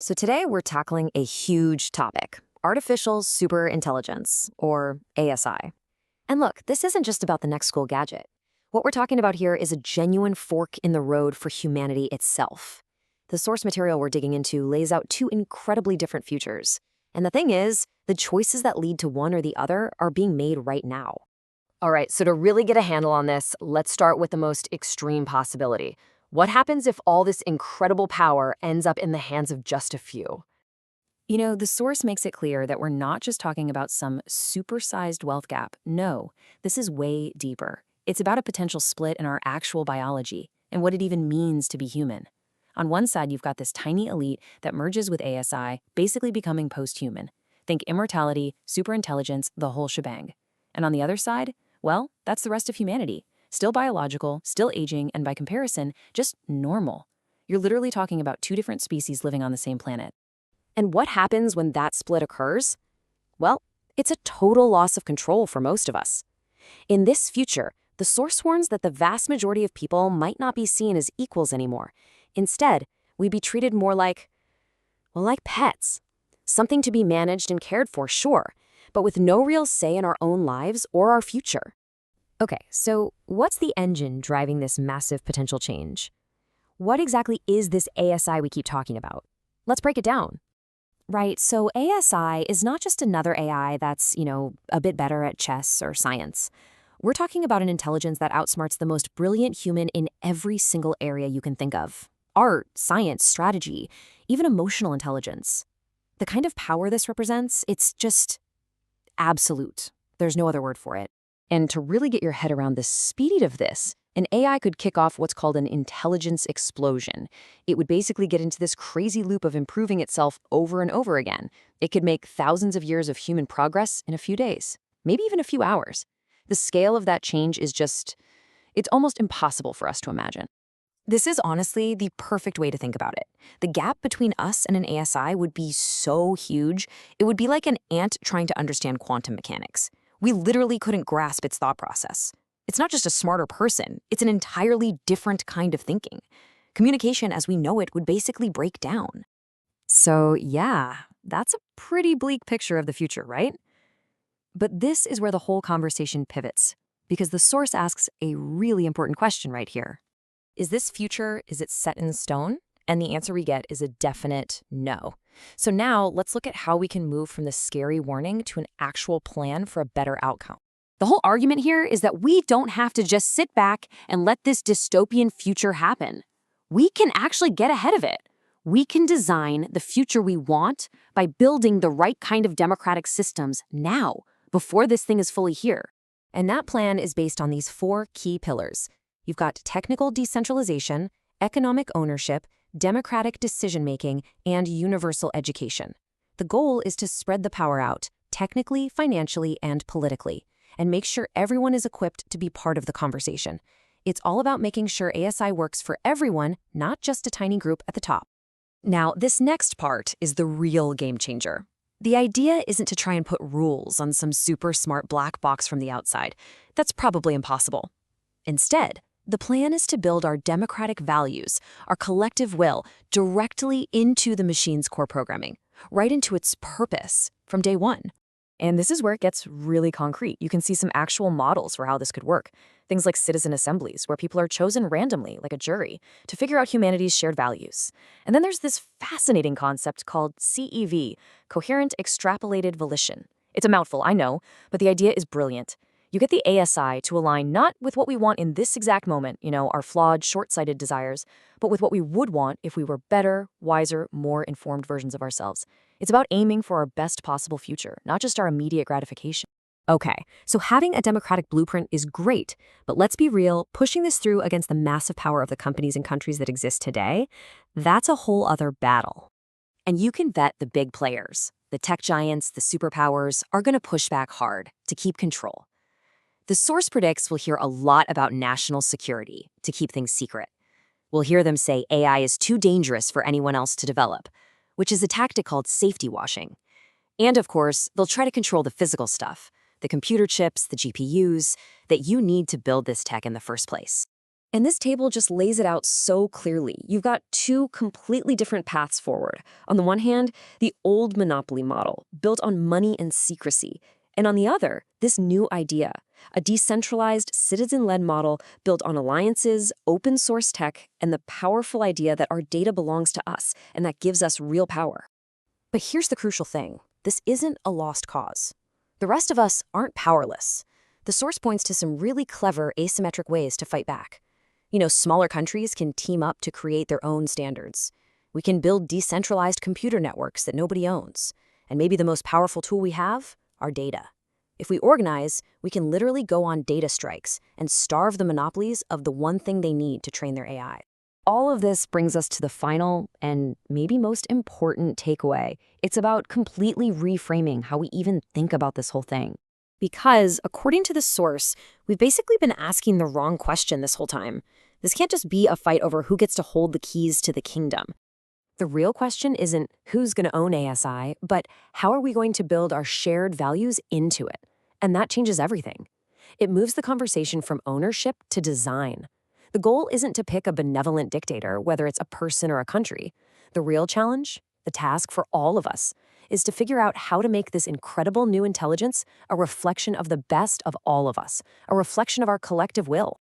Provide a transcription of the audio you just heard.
So today we're tackling a huge topic, artificial superintelligence, or ASI. And look, this isn't just about the next school gadget. What we're talking about here is a genuine fork in the road for humanity itself. The source material we're digging into lays out two incredibly different futures. And the thing is, the choices that lead to one or the other are being made right now. All right, so to really get a handle on this, let's start with the most extreme possibility. What happens if all this incredible power ends up in the hands of just a few? The source makes it clear that we're not just talking about some supersized wealth gap. No, this is way deeper. It's about a potential split in our actual biology and what it even means to be human. On one side, you've got this tiny elite that merges with ASI, basically becoming post-human. Think immortality, superintelligence, the whole shebang. And on the other side, well, that's the rest of humanity. Still biological, still aging, and by comparison, just normal. You're literally talking about two different species living on the same planet. And what happens when that split occurs? Well, it's a total loss of control for most of us. In this future, the source warns that the vast majority of people might not be seen as equals anymore. Instead, we'd be treated more like pets. Something to be managed and cared for, sure, but with no real say in our own lives or our future. Okay, so what's the engine driving this massive potential change? What exactly is this ASI we keep talking about? Let's break it down. Right, so ASI is not just another AI that's, a bit better at chess or science. We're talking about an intelligence that outsmarts the most brilliant human in every single area you can think of. Art, science, strategy, even emotional intelligence. The kind of power this represents, it's just absolute. There's no other word for it. And to really get your head around the speed of this, an AI could kick off what's called an intelligence explosion. It would basically get into this crazy loop of improving itself over and over again. It could make thousands of years of human progress in a few days, maybe even a few hours. The scale of that change is it's almost impossible for us to imagine. This is honestly the perfect way to think about it. The gap between us and an ASI would be so huge, it would be like an ant trying to understand quantum mechanics. We literally couldn't grasp its thought process. It's not just a smarter person, it's an entirely different kind of thinking. Communication as we know it would basically break down. So yeah, that's a pretty bleak picture of the future, right? But this is where the whole conversation pivots, because the source asks a really important question right here. Is this future, is it set in stone? And the answer we get is a definite no. So now let's look at how we can move from the scary warning to an actual plan for a better outcome. The whole argument here is that we don't have to just sit back and let this dystopian future happen. We can actually get ahead of it. We can design the future we want by building the right kind of democratic systems now, before this thing is fully here. And that plan is based on these four key pillars. You've got technical decentralization, economic ownership, democratic decision-making, and universal education. The goal is to spread the power out, technically, financially, and politically, and make sure everyone is equipped to be part of the conversation. It's all about making sure ASI works for everyone, not just a tiny group at the top. Now, this next part is the real game changer. The idea isn't to try and put rules on some super smart black box from the outside. That's probably impossible. Instead, the plan is to build our democratic values, our collective will, directly into the machine's core programming, right into its purpose from day one. And this is where it gets really concrete. You can see some actual models for how this could work. Things like citizen assemblies, where people are chosen randomly, like a jury, to figure out humanity's shared values. And then there's this fascinating concept called CEV, Coherent Extrapolated Volition. It's a mouthful, I know, but the idea is brilliant. You get the ASI to align not with what we want in this exact moment, our flawed, short-sighted desires, but with what we would want if we were better, wiser, more informed versions of ourselves. It's about aiming for our best possible future, not just our immediate gratification. Okay, so having a democratic blueprint is great, but let's be real, pushing this through against the massive power of the companies and countries that exist today, that's a whole other battle. And you can bet the big players, the tech giants, the superpowers, are going to push back hard to keep control. The source predicts we'll hear a lot about national security to keep things secret. We'll hear them say AI is too dangerous for anyone else to develop, which is a tactic called safety washing. And of course, they'll try to control the physical stuff, the computer chips, the GPUs, that you need to build this tech in the first place. And this table just lays it out so clearly. You've got two completely different paths forward. On the one hand, the old monopoly model, built on money and secrecy. And on the other, this new idea, a decentralized, citizen-led model built on alliances, open source tech, and the powerful idea that our data belongs to us and that gives us real power. But here's the crucial thing. This isn't a lost cause. The rest of us aren't powerless. The source points to some really clever asymmetric ways to fight back. Smaller countries can team up to create their own standards. We can build decentralized computer networks that nobody owns. And maybe the most powerful tool we have? Our data. If we organize, we can literally go on data strikes and starve the monopolies of the one thing they need to train their AI. All of this brings us to the final and maybe most important takeaway. It's about completely reframing how we even think about this whole thing. Because, according to the source, we've basically been asking the wrong question this whole time. This can't just be a fight over who gets to hold the keys to the kingdom. The real question isn't who's going to own ASI, but how are we going to build our shared values into it? And that changes everything. It moves the conversation from ownership to design. The goal isn't to pick a benevolent dictator, whether it's a person or a country. The real challenge, the task for all of us, is to figure out how to make this incredible new intelligence a reflection of the best of all of us, a reflection of our collective will.